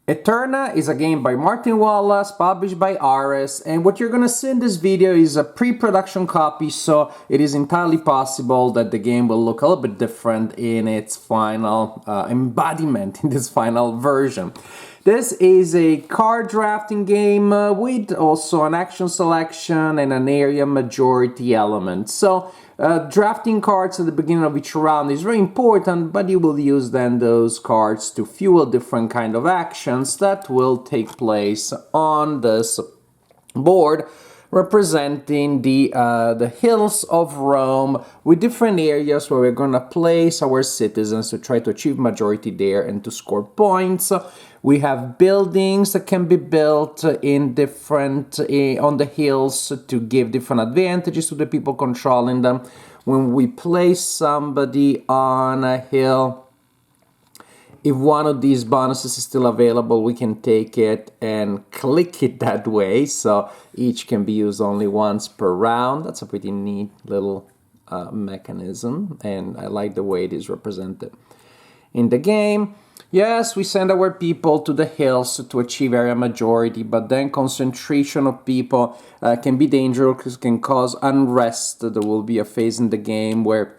Aeterna is a game by Martin Wallace, published by Ares, and what you're gonna see in this video is a pre-production copy, so it is entirely possible that the game will look a little bit different in its final embodiment, in this final version. This is a card drafting game with also an action selection and an area majority element. So drafting cards at the beginning of each round is very important, but you will use then those cards to fuel different kind of actions that will take place on this board, representing the hills of Rome with different areas where we're going to place our citizens to try to achieve majority there and to score points. We have buildings that can be built in different on the hills to give different advantages to the people controlling them. When we place somebody on a hill, if one of these bonuses is still available, we can take it and click it that way. So each can be used only once per round. That's a pretty neat little mechanism, and I like the way it is represented in the game. Yes, we send our people to the hills to achieve area majority, but then concentration of people can be dangerous, can cause unrest. There will be a phase in the game where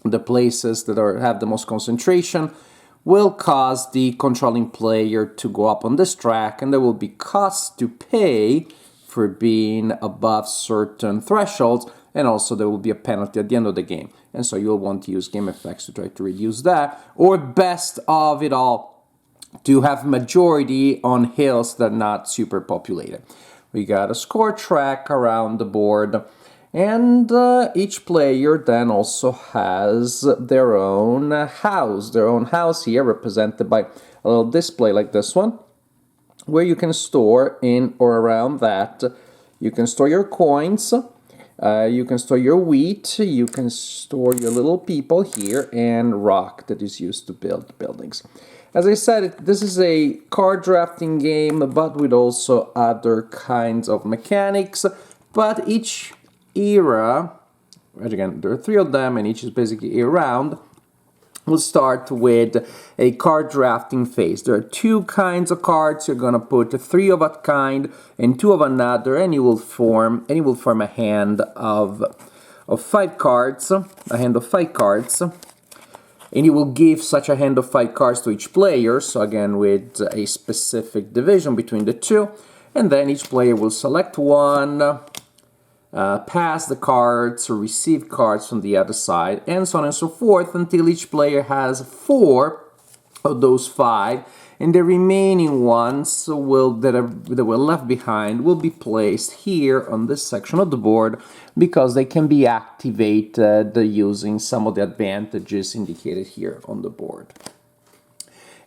the places that have the most concentration will cause the controlling player to go up on this track, and there will be costs to pay for being above certain thresholds, and also there will be a penalty at the end of the game. And so you'll want to use game effects to try to reduce that, or best of it all, to have majority on hills that are not super populated. We got a score track around the board, and each player then also has their own house here, represented by a little display like this one, where you can store in or around that. You can store your coins, you can store your wheat, you can store your little people here, and rock that is used to build buildings. As I said, this is a card drafting game, but with also other kinds of mechanics. But each era, again, there are 3 of them, and each is basically a round. We'll start with a card drafting phase. There are 2 kinds of cards. You're gonna put 3 of a kind and 2 of another, and you will form a hand of 5 cards, and you will give such a hand of 5 cards to each player. So again, with a specific division between the 2, and then each player will select one, pass the cards or receive cards from the other side, and so on and so forth, until each player has 4 of those 5, and the remaining ones that were left behind will be placed here on this section of the board, because they can be activated using some of the advantages indicated here on the board.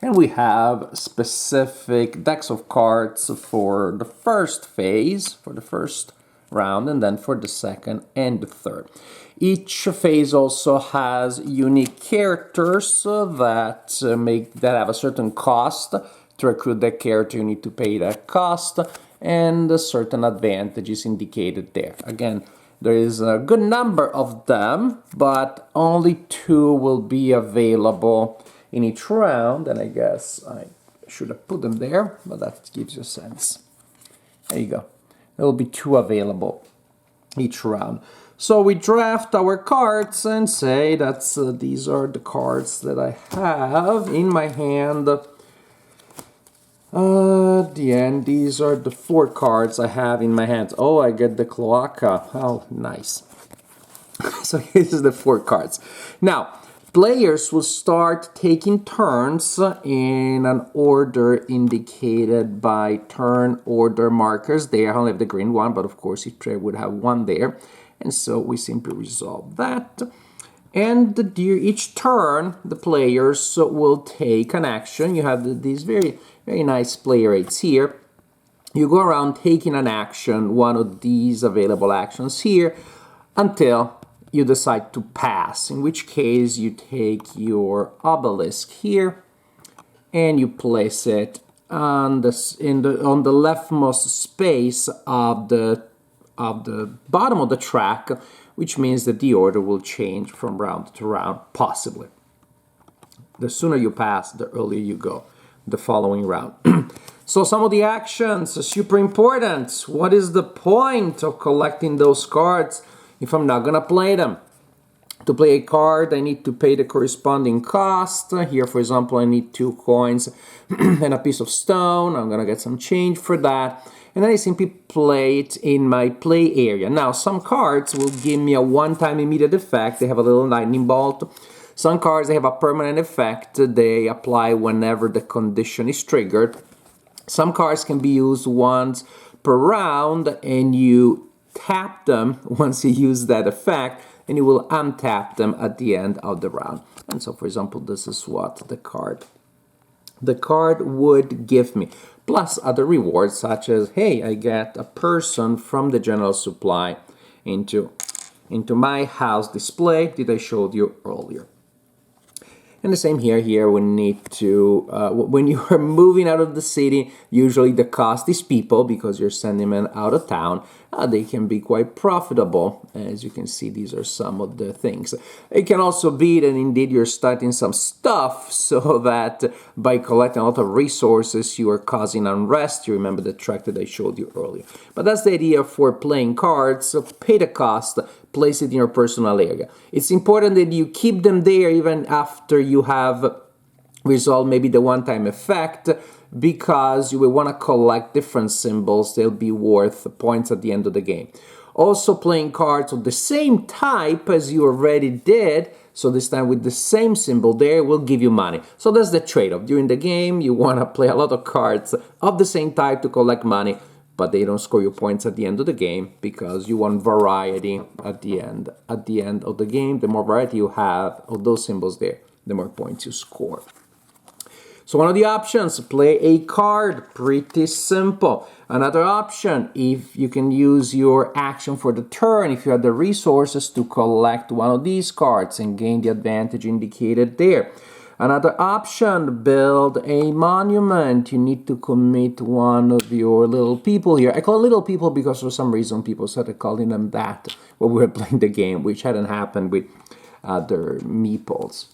And we have specific decks of cards for the first phase, for the first round, and then for the second and the third. Each phase also has unique characters that have a certain cost. To recruit that character, you need to pay that cost, and certain advantages indicated there. Again, there is a good number of them, but only 2 will be available in each round, and I guess I should have put them there, but that gives you a sense. There you go. There will be 2 available each round. So we draft our cards and say that these are the cards that I have in my hand. At the end, these are the 4 cards I have in my hand. Oh, I get the cloaca. How nice. So here's the 4 cards. Now, players will start taking turns in an order indicated by turn order markers. There, I only have the green one, but of course each player would have 1 there. And so we simply resolve that. And each turn, the players will take an action. You have these very, very nice player rates here. You go around taking an action, one of these available actions here, until you decide to pass, in which case you take your obelisk here and you place it on the leftmost space of the bottom of the track, which means that the order will change from round to round, possibly. The sooner you pass, the earlier you go. the following round. So some of the actions are super important. What is the point of collecting those cards if I'm not gonna play them? To play a card, I need to pay the corresponding cost. Here, for example, I need 2 coins and a piece of stone. I'm gonna get some change for that. And then I simply play it in my play area. Now, some cards will give me a one-time immediate effect. They have a little lightning bolt. Some cards, they have a permanent effect. They apply whenever the condition is triggered. Some cards can be used once per round, and you tap them once you use that effect, and you will untap them at the end of the round. And so, for example, this is what the card would give me, plus other rewards such as, hey, I get a person from the general supply into my house display that I showed you earlier. And the same here we need to, when you are moving out of the city, usually the cost is people because you're sending them out of town. They can be quite profitable. As you can see, these are some of the things. It can also be that indeed you're starting some stuff so that by collecting a lot of resources, you are causing unrest. You remember the track that I showed you earlier. But that's the idea for playing cards. So pay the cost, place it in your personal area. It's important that you keep them there even after you have resolved maybe the one-time effect, because you will want to collect different symbols. They'll be worth points at the end of the game. Also, playing cards of the same type as you already did, so this time with the same symbol there, will give you money. So that's the trade-off. During the game, you want to play a lot of cards of the same type to collect money, but they don't score you points at the end of the game because you want variety at the end of the game. The more variety you have of those symbols there, the more points you score. So one of the options, play a card, pretty simple. Another option, if you can use your action for the turn, if you have the resources to collect one of these cards and gain the advantage indicated there. Another option, build a monument. You need to commit one of your little people here. I call it little people because for some reason people started calling them that when we were playing the game, which hadn't happened with other meeples.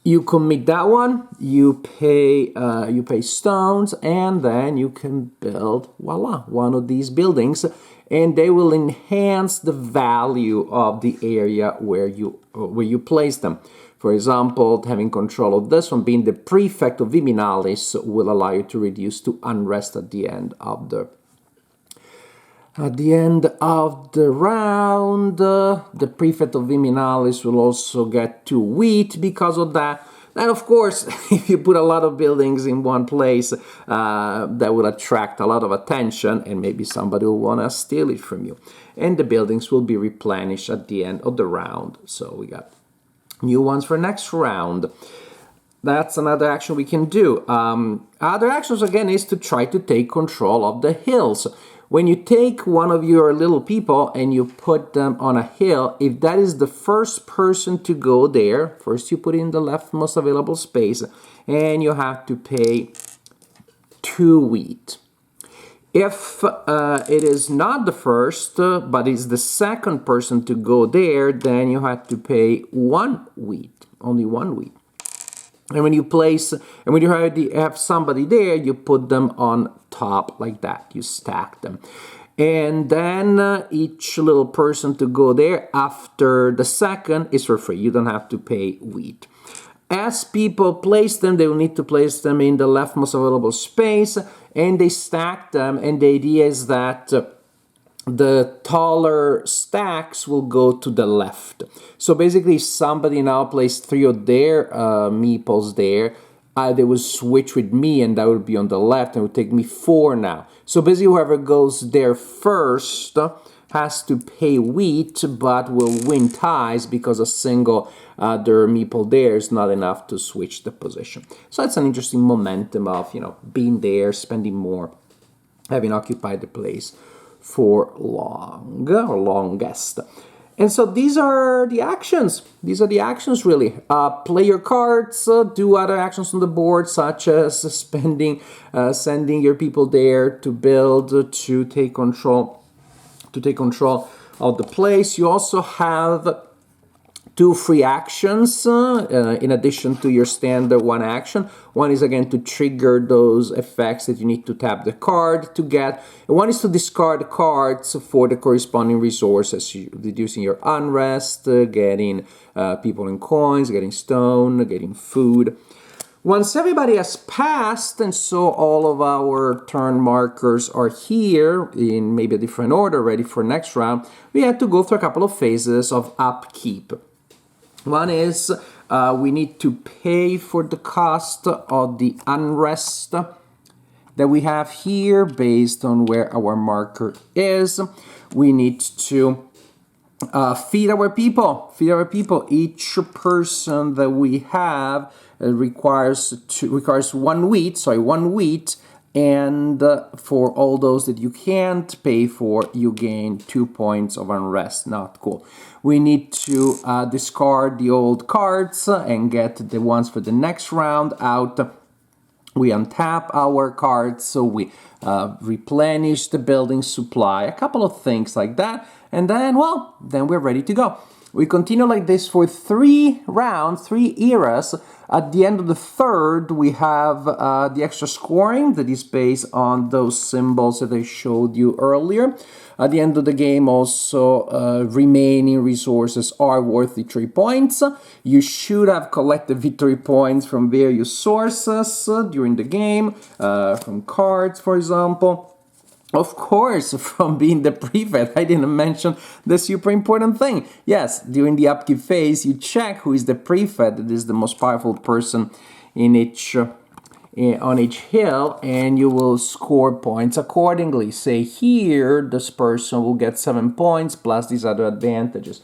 You commit that one, you pay stones, and then you can build, voila, one of these buildings, and they will enhance the value of the area where you place them. For example, having control of this one, being the prefect of Viminalis, will allow you to reduce to unrest at the end of the round. The prefect of Viminalis will also get 2 wheat because of that. And of course, if you put a lot of buildings in one place, that will attract a lot of attention, and maybe somebody will want to steal it from you. And the buildings will be replenished at the end of the round. So we got new ones for next round. That's another action we can do. Other actions, again, is to try to take control of the hills. When you take one of your little people and you put them on a hill, if that is the first person to go there, first you put in the leftmost available space, and you have to pay 2 wheat. If it is not the first, but is the second person to go there, then you have to pay 1 wheat, only 1 wheat. And when you have somebody there, you put them on top like that. You stack them. And then each little person to go there after the second is for free. You don't have to pay wheat. As people place them, they will need to place them in the leftmost available space, and they stack them. And the idea is that the taller stacks will go to the left. So basically, if somebody now placed 3 of their meeples there, they will switch with me, and that would be on the left, and it would take me 4 now. So basically, whoever goes there first has to pay wheat, but will win ties because a single other meeple there is not enough to switch the position. So that's an interesting momentum of, being there, spending more, having occupied the place for long or longest. And so these are the actions. These are the actions, really. Play your cards, do other actions on the board, such as sending your people there to build, to take control of the place. You also have two free actions in addition to your standard one action. One is again to trigger those effects that you need to tap the card to get. And one is to discard cards for the corresponding resources, reducing your unrest, getting people and coins, getting stone, getting food. Once everybody has passed, and so all of our turn markers are here in maybe a different order, ready for next round, we have to go through a couple of phases of upkeep. One is we need to pay for the cost of the unrest that we have here based on where our marker is. We need to feed our people. Each person that we have requires 1 wheat, and for all those that you can't pay for, you gain 2 points of unrest. Not cool. We need to discard the old cards and get the ones for the next round out. We untap our cards, so we replenish the building supply, a couple of things like that, and then, well, then we're ready to go. We continue like this for 3 rounds, 3 eras. At the end of the third, we have the extra scoring that is based on those symbols that I showed you earlier. At the end of the game, also, remaining resources are worth the 3 points. You should have collected victory points from various sources during the game, from cards, for example. Of course, from being the prefect, I didn't mention the super important thing. Yes, during the upkeep phase, you check who is the prefect, that is the most powerful person in each on each hill, and you will score points accordingly. Say here, this person will get 7 points plus these other advantages.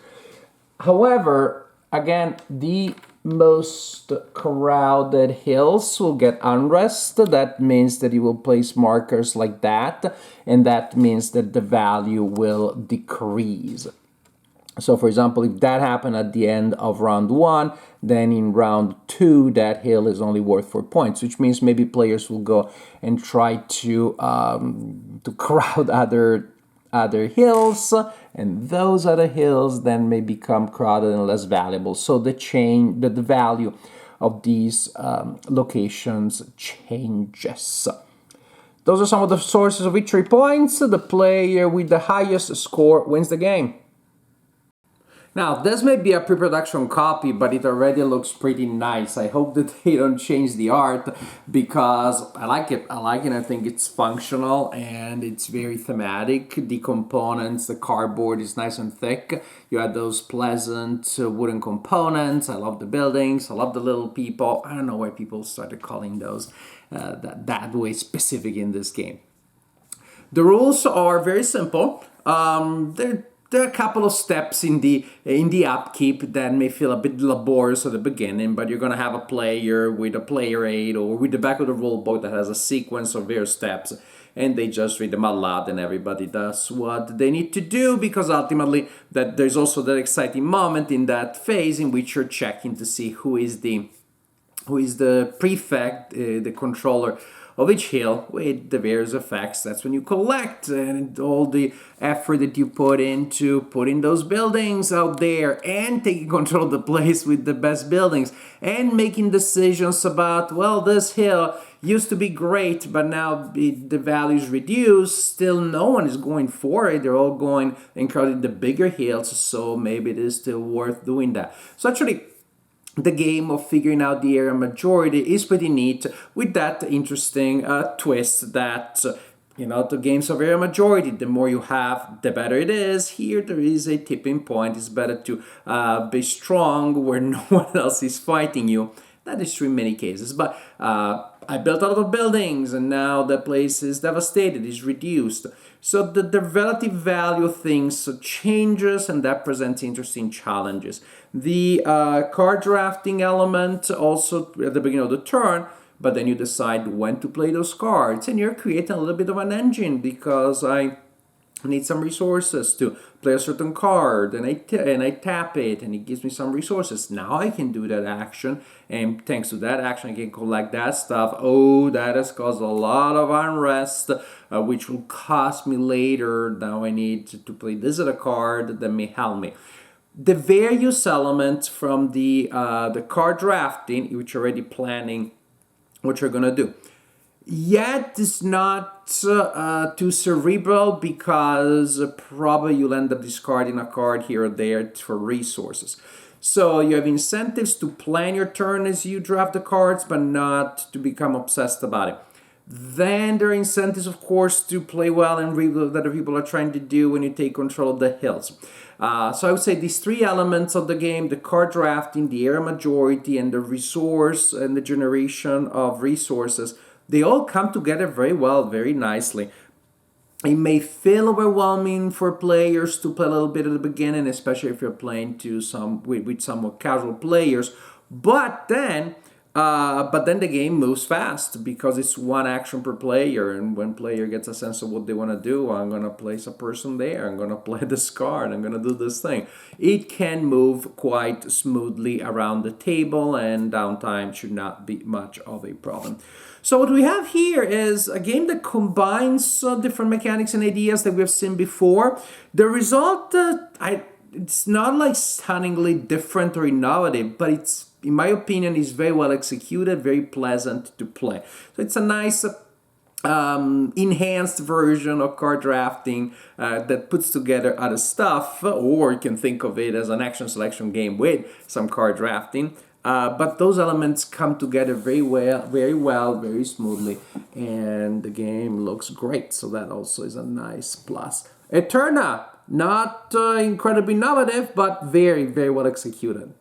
However, again, the most crowded hills will get unrest. That means that you will place markers like that, and that means that the value will decrease. So, for example, if that happened at the end of round 1, then in round 2, that hill is only worth 4 points, which means maybe players will go and try to crowd other hills, and those other hills then may become crowded and less valuable. So the value of these locations changes. Those are some of the sources of victory points. The player with the highest score wins the game. Now, this may be a pre-production copy, but it already looks pretty nice. I hope that they don't change the art, because I like it. I think it's functional and it's very thematic. The components, the cardboard is nice and thick. You have those pleasant wooden components. I love the buildings. I love the little people. I don't know why people started calling those that way specific in this game. The rules are very simple. There are a couple of steps in the upkeep that may feel a bit laborious at the beginning, but you're going to have a player with a player aid or with the back of the rule book that has a sequence of various steps, and they just read them out loud and everybody does what they need to do, because ultimately that there's also that exciting moment in that phase in which you're checking to see who is the prefect, the controller of each hill with the various effects. That's when you collect, and all the effort that you put into putting those buildings out there and taking control of the place with the best buildings and making decisions about, well, this hill used to be great, but now the value is reduced. Still, no one is going for it. They're all going and crowding the bigger hills, so maybe it is still worth doing that. So actually, the game of figuring out the area majority is pretty neat, with that interesting twist that, the games of area majority, the more you have, the better it is. Here there is a tipping point. It's better to be strong where no one else is fighting you. That is true in many cases, but I built a lot of buildings and now the place is devastated, is reduced. So the relative value of things changes, and that presents interesting challenges. The card drafting element also at the beginning of the turn, but then you decide when to play those cards, and you're creating a little bit of an engine, because I need some resources to play a certain card, and I tap it and it gives me some resources. Now I can do that action, and thanks to that action I can collect that stuff. Oh, that has caused a lot of unrest, which will cost me later. Now I need to play this other card that may help me. the various elements from the card drafting, which you're already planning what you're gonna do. Yet it's not too cerebral, because probably you'll end up discarding a card here or there for resources. So you have incentives to plan your turn as you draft the cards, but not to become obsessed about it. Then there are incentives, of course, to play well and read what other people are trying to do when you take control of the hills. So I would say these three elements of the game, the card drafting, the area majority, and the resource and the generation of resources, they all come together very well, very nicely. It may feel overwhelming for players to play a little bit at the beginning, especially if you're playing with somewhat casual players. But then the game moves fast, because it's one action per player, and when player gets a sense of what they want to do, I'm going to place a person there, I'm going to play this card, I'm going to do this thing. It can move quite smoothly around the table, and downtime should not be much of a problem. So what we have here is a game that combines different mechanics and ideas that we've seen before. The result, it's not like stunningly different or innovative, but it's, in my opinion, is very well executed, very pleasant to play. So it's a nice enhanced version of card drafting that puts together other stuff, or you can think of it as an action selection game with some card drafting. But those elements come together very well, very smoothly, and the game looks great. So that also is a nice plus. Aeterna, not incredibly innovative, but very well executed.